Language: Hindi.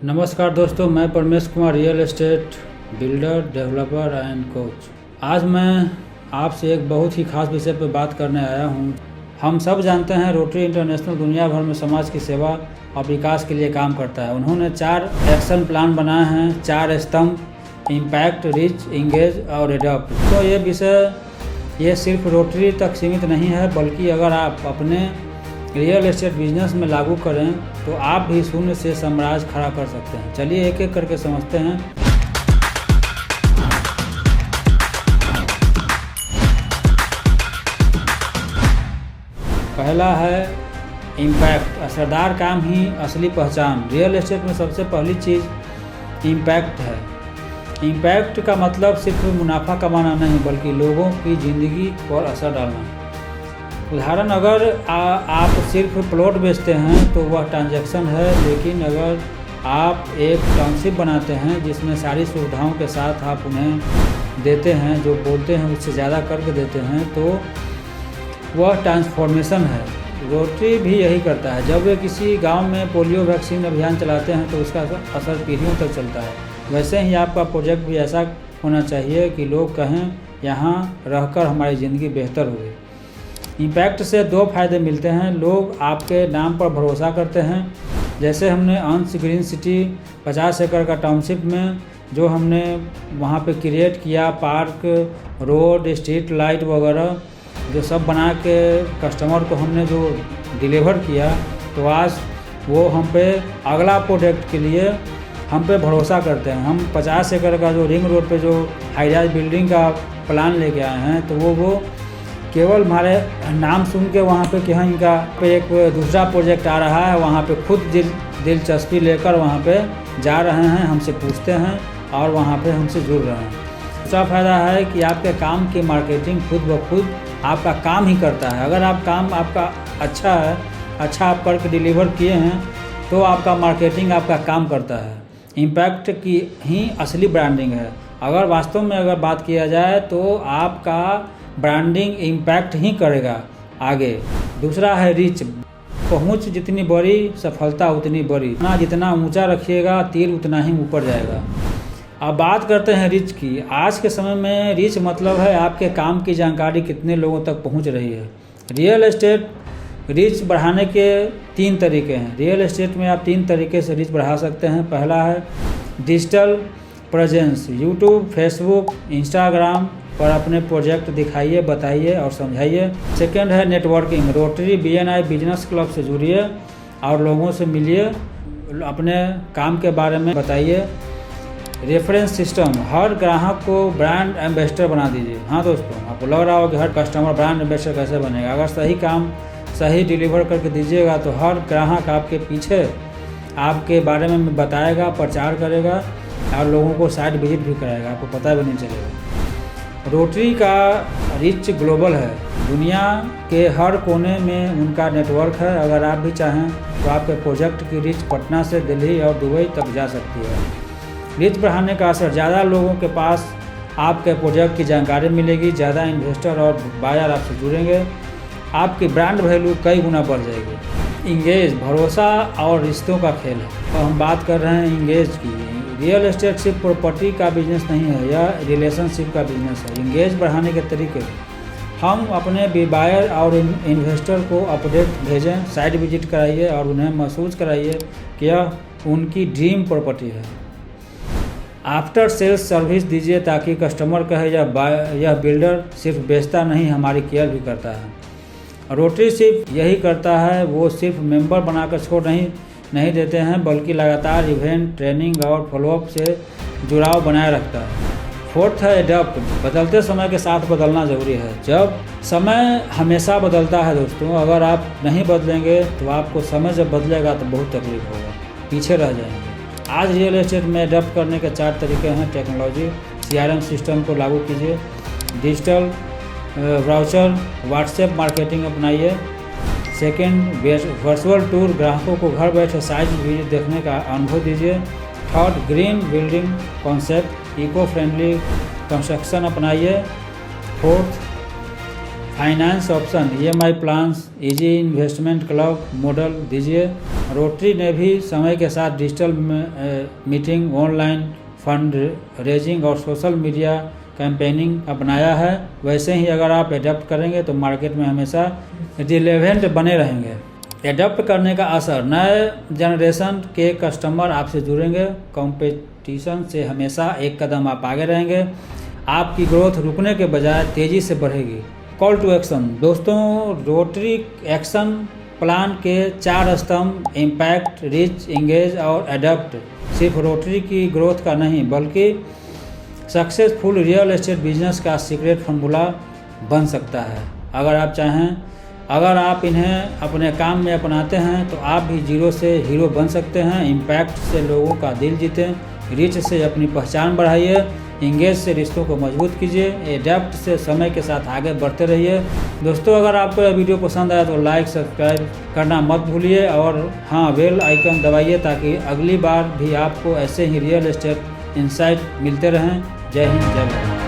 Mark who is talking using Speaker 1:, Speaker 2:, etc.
Speaker 1: नमस्कार दोस्तों, मैं Paramesh Kumar, real estate builder, developer and coach. आज मैं आपसे एक बहुत ही खास विषय पर बात करने आया हूं। हम सब जानते हैं रोटरी इंटरनेशनल दुनिया भर में समाज की सेवा और विकास के लिए काम करता है। उन्होंने 4 एक्शन प्लान बनाए हैं, 4 स्तंभ: इम्पैक्ट, रीच, इंगेज और एडॉप्ट। तो ये विषय ये सिर्फ रोटरी तक सीमित नहीं है, बल्कि अगर आप अपने रियल एस्टेट बिजनेस में लागू करें तो आप भी शून्य से साम्राज्य खड़ा कर सकते हैं। चलिए एक एक करके समझते हैं। पहला है इम्पैक्ट। असरदार काम ही असली पहचान। रियल एस्टेट में सबसे पहली चीज़ इम्पैक्ट है। इम्पैक्ट का मतलब सिर्फ मुनाफा कमाना नहीं, बल्कि लोगों की ज़िंदगी पर असर डालना। उदाहरण, अगर आप सिर्फ प्लॉट बेचते हैं तो वह ट्रांजैक्शन है, लेकिन अगर आप एक टाउनशिप बनाते हैं जिसमें सारी सुविधाओं के साथ आप उन्हें देते हैं, जो बोलते हैं उससे ज़्यादा करके देते हैं, तो वह ट्रांसफॉर्मेशन है। रोटरी भी यही करता है। जब वे किसी गांव में पोलियो वैक्सीन अभियान चलाते हैं तो उसका असर पीढ़ियों तक चलता है। वैसे ही आपका प्रोजेक्ट भी ऐसा होना चाहिए कि लोग कहें यहाँ रहकर हमारी ज़िंदगी बेहतर हुई। इम्पैक्ट से 2 फायदे मिलते हैं। लोग आपके नाम पर भरोसा करते हैं। जैसे हमने अंश ग्रीन सिटी 50 एकड़ का टाउनशिप में जो हमने वहाँ पे क्रिएट किया, पार्क, रोड, स्ट्रीट लाइट वगैरह जो सब बना के कस्टमर को हमने जो डिलीवर किया, तो आज वो हम पे अगला प्रोजेक्ट के लिए हम पे भरोसा करते हैं। हम 50 एकड़ का जो रिंग रोड पे जो हाई राइज बिल्डिंग का प्लान लेके आए हैं, तो वो केवल हमारे नाम सुन के वहाँ पे कि हाँ इनका पे एक दूसरा प्रोजेक्ट आ रहा है, वहाँ पे खुद दिलचस्पी लेकर वहाँ पे जा रहे हैं, हमसे पूछते हैं और वहाँ पे हमसे जुड़ रहे हैं। दूसरा फ़ायदा है कि आपके काम की मार्केटिंग खुद ब खुद आपका काम ही करता है। अगर आप काम आपका अच्छा है, अच्छा आप करके डिलीवर किए हैं, तो आपका मार्केटिंग आपका काम करता है। इम्पैक्ट की ही असली ब्रांडिंग है। अगर वास्तव में अगर बात किया जाए तो आपका ब्रांडिंग इम्पैक्ट ही करेगा आगे। दूसरा है रीच। पहुंच जितनी बड़ी, सफलता उतनी बड़ी। जितना ऊंचा रखिएगा, तीर उतना ही ऊपर जाएगा। अब बात करते हैं रीच की। आज के समय में रीच मतलब है आपके काम की जानकारी कितने लोगों तक पहुंच रही है। रियल एस्टेट रीच बढ़ाने के 3 तरीके हैं। रियल एस्टेट में आप 3 तरीके से रीच बढ़ा सकते हैं। पहला है digital presence. YouTube, Facebook, Instagram पर अपने प्रोजेक्ट दिखाइए, बताइए और समझाइए। सेकंड है networking. Rotary BNI business club से जुड़िए और लोगों से मिलिए, अपने काम के बारे में बताइए। Reference system. हर ग्राहक को ब्रांड एम्बेसडर बना दीजिए। हाँ दोस्तों, आपको लग रहा हो कि हर कस्टमर ब्रांड एम्बेसडर कैसे बनेगा। अगर सही काम सही डिलीवर करके दीजिएगा तो हर ग्राहक आपके पीछे आपके बारे में बताएगा, प्रचार करेगा और लोगों को साइट विजिट भी कराएगा, आपको पता भी नहीं चलेगा। रोटरी का रीच ग्लोबल है। दुनिया के हर कोने में उनका नेटवर्क है। अगर आप भी चाहें तो आपके प्रोजेक्ट की रीच पटना से दिल्ली और दुबई तक जा सकती है। रीच बढ़ाने का असर: ज़्यादा लोगों के पास आपके प्रोजेक्ट की जानकारी मिलेगी, ज़्यादा इन्वेस्टर और बायर आपसे जुड़ेंगे, आपकी ब्रांड वैल्यू कई गुना बढ़ जाएगी। इंगेज। भरोसा और रिश्तों का खेल है। और हम बात कर रहे हैं इंगेज की। रियल एस्टेट सिर्फ प्रॉपर्टी का बिजनेस नहीं है, यह रिलेशनशिप का बिजनेस है। इंगेज बढ़ाने के तरीके: हम अपने बायर और इन्वेस्टर को अपडेट भेजें, साइट विजिट कराइए और उन्हें महसूस कराइए कि यह उनकी ड्रीम प्रॉपर्टी है। आफ्टर सेल्स सर्विस दीजिए ताकि कस्टमर कहे यह बिल्डर सिर्फ बेचता नहीं, हमारी केयर भी करता है। रोटरी सिर्फ यही करता है, वो सिर्फ मेंबर बनाकर छोड़ नहीं देते हैं, बल्कि लगातार इवेंट, ट्रेनिंग और फॉलोअप से जुड़ाव बनाए रखता है। फोर्थ है एडॉप्ट। बदलते समय के साथ बदलना ज़रूरी है। जब समय हमेशा बदलता है दोस्तों, अगर आप नहीं बदलेंगे तो आपको समय जब बदलेगा तो बहुत तकलीफ होगा, पीछे रह जाएंगे। आज रियल एस्टेट में एडॉप्ट करने के 4 तरीके हैं। टेक्नोलॉजी। CRM सिस्टम को लागू कीजिए। डिजिटल ब्राउचर, व्हाट्सएप मार्केटिंग अपनाइए। Second, virtual tour. ग्राहकों को घर बैठे साइट विजिट देखने का अनुभव दीजिए। Third, green building concept. Eco friendly construction अपनाइए। Fourth, finance option, EMI plans, easy investment club model दीजिए। रोटरी ने भी समय के साथ digital meeting, online fund raising और सोशल मीडिया कैंपेनिंग अपनाया है। वैसे ही अगर आप एडप्ट करेंगे तो मार्केट में हमेशा रिलेवेंट बने रहेंगे। एडप्ट करने का असर, नए जनरेशन के कस्टमर आपसे जुड़ेंगे, कंपटीशन से हमेशा एक कदम आप आगे रहेंगे, आपकी ग्रोथ रुकने के बजाय तेज़ी से बढ़ेगी। कॉल टू एक्शन, दोस्तों रोटरी एक्शन प्लान के 4 स्तंभ इम्पैक्ट, रीच, एंगेज और एडप्ट सिर्फ रोटरी की ग्रोथ का नहीं बल्कि सक्सेसफुल रियल एस्टेट बिजनेस का सीक्रेट फार्मूला बन सकता है। अगर आप चाहें, अगर आप इन्हें अपने काम में अपनाते हैं तो आप भी जीरो से हीरो बन सकते हैं। इम्पैक्ट से लोगों का दिल जीतें, रीच से अपनी पहचान बढ़ाइए, इंगेज से रिश्तों को मजबूत कीजिए, एडप्ट से समय के साथ आगे बढ़ते रहिए। दोस्तों अगर आपको यह वीडियो पसंद आया तो लाइक सब्सक्राइब करना मत भूलिए और हाँ बेल आइकन दबाइए ताकि अगली बार भी आपको ऐसे ही रियल एस्टेट इंसाइट मिलते रहें। जय हिंद, जय भारत।